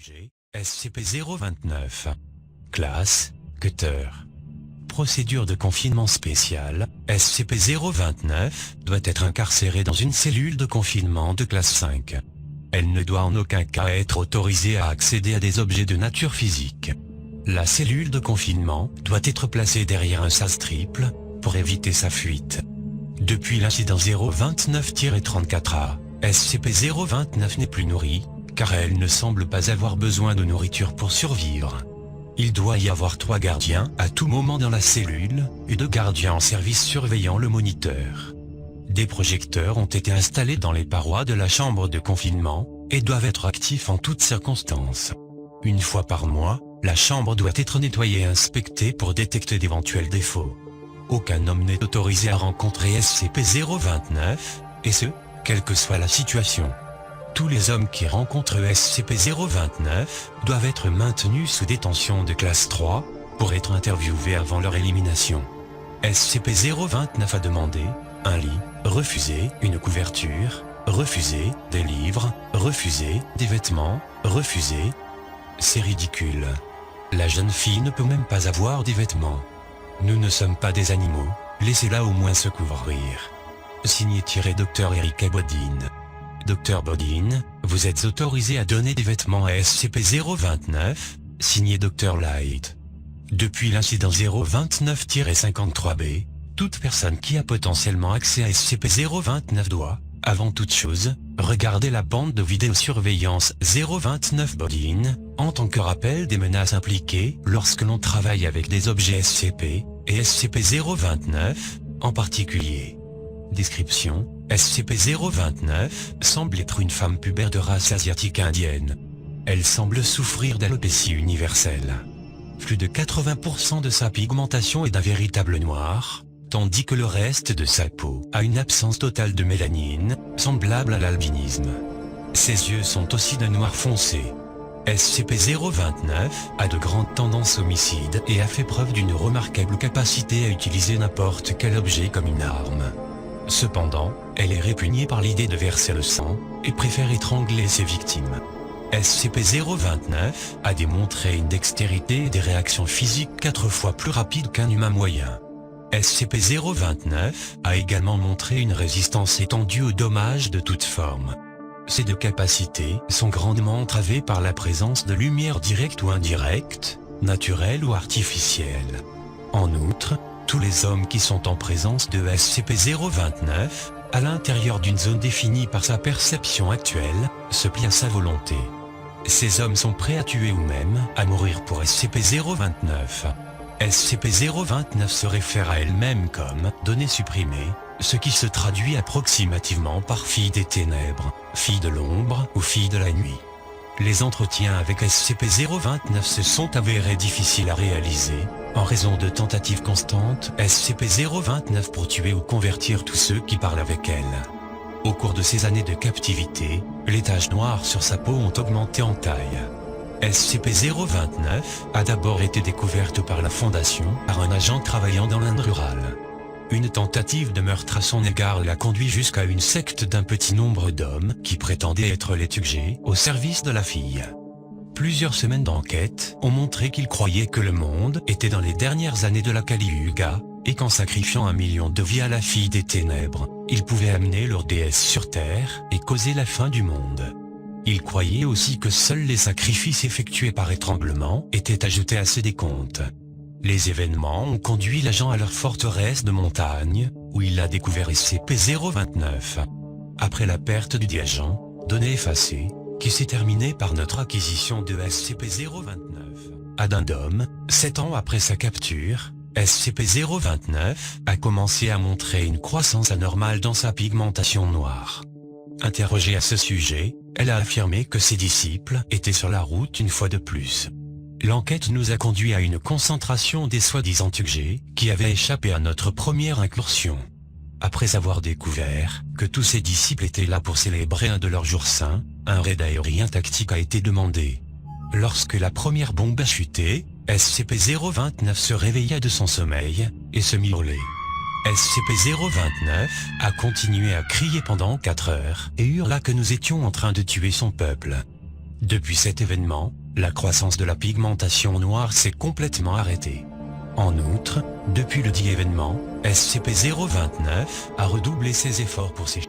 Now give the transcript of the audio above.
Sujet, SCP-029. Classe, Cutter. Procédure de confinement spéciale, SCP-029 doit être incarcérée dans une cellule de confinement de classe 5. Elle ne doit en aucun cas être autorisée à accéder à des objets de nature physique. La cellule de confinement doit être placée derrière un sas triple, pour éviter sa fuite. Depuis l'incident 029-34A, SCP-029 n'est plus nourrie, car elle ne semble pas avoir besoin de nourriture pour survivre. Il doit y avoir 3 gardiens à tout moment dans la cellule, et 2 gardiens en service surveillant le moniteur. Des projecteurs ont été installés dans les parois de la chambre de confinement, et doivent être actifs en toutes circonstances. Une fois par mois, la chambre doit être nettoyée et inspectée pour détecter d'éventuels défauts. Aucun homme n'est autorisé à rencontrer SCP-029, et ce, quelle que soit la situation. Tous les hommes qui rencontrent SCP-029 doivent être maintenus sous détention de classe 3, pour être interviewés avant leur élimination. SCP-029 a demandé un lit, refusé une couverture, refusé des livres, refusé des vêtements, refusé. C'est ridicule. La jeune fille ne peut même pas avoir des vêtements. Nous ne sommes pas des animaux, laissez-la au moins se couvrir. Signé Dr Eric Bodine. Dr Bodine, vous êtes autorisé à donner des vêtements à SCP-029, signé Dr Light. Depuis l'incident 029-53B, toute personne qui a potentiellement accès à SCP-029 doit, avant toute chose, regarder la bande de vidéosurveillance 029 Bodine, en tant que rappel des menaces impliquées lorsque l'on travaille avec des objets SCP, et SCP-029, en particulier. Description: SCP-029 semble être une femme pubère de race asiatique indienne. Elle semble souffrir d'alopécie universelle. Plus de 80% de sa pigmentation est d'un véritable noir, tandis que le reste de sa peau a une absence totale de mélanine, semblable à l'albinisme. Ses yeux sont aussi d'un noir foncé. SCP-029 a de grandes tendances homicides et a fait preuve d'une remarquable capacité à utiliser n'importe quel objet comme une arme. Cependant, elle est répugnée par l'idée de verser le sang, et préfère étrangler ses victimes. SCP-029 a démontré une dextérité et des réactions physiques 4 fois plus rapides qu'un humain moyen. SCP-029 a également montré une résistance étendue aux dommages de toute forme. Ces 2 capacités sont grandement entravées par la présence de lumière directe ou indirecte, naturelle ou artificielle. En outre, tous les hommes qui sont en présence de SCP-029, à l'intérieur d'une zone définie par sa perception actuelle, se plient à sa volonté. Ces hommes sont prêts à tuer ou même à mourir pour SCP-029. SCP-029 se réfère à elle-même comme « données supprimées », ce qui se traduit approximativement par « fille des ténèbres »,« fille de l'ombre » ou « fille de la nuit ». Les entretiens avec SCP-029 se sont avérés difficiles à réaliser, en raison de tentatives constantes SCP-029 pour tuer ou convertir tous ceux qui parlent avec elle. Au cours de ces années de captivité, les taches noires sur sa peau ont augmenté en taille. SCP-029 a d'abord été découverte par la Fondation par un agent travaillant dans l'Inde rurale. Une tentative de meurtre à son égard l'a conduit jusqu'à une secte d'un petit nombre d'hommes qui prétendaient être les Tugjé au service de la fille. Plusieurs semaines d'enquête ont montré qu'ils croyaient que le monde était dans les dernières années de la Kali Yuga, et qu'en sacrifiant 1 million de vies à la fille des ténèbres, ils pouvaient amener leur déesse sur Terre et causer la fin du monde. Ils croyaient aussi que seuls les sacrifices effectués par étranglement étaient ajoutés à ce décompte. Les événements ont conduit l'agent à leur forteresse de montagne, où il a découvert SCP-029. Après la perte du dit agent, données effacées, qui s'est terminée par notre acquisition de SCP-029. Addendum, 7 ans après sa capture, SCP-029 a commencé à montrer une croissance anormale dans sa pigmentation noire. Interrogée à ce sujet, elle a affirmé que ses disciples étaient sur la route une fois de plus. L'enquête nous a conduit à une concentration des soi-disant Tugjé qui avaient échappé à notre première incursion. Après avoir découvert que tous ses disciples étaient là pour célébrer un de leurs jours saints, un raid aérien tactique a été demandé. Lorsque la première bombe a chuté, SCP-029 se réveilla de son sommeil et se mit au lait. SCP-029 a continué à crier pendant 4 heures et hurla que nous étions en train de tuer son peuple. Depuis cet événement, la croissance de la pigmentation noire s'est complètement arrêtée. En outre, depuis le dit événement, SCP-029 a redoublé ses efforts pour ses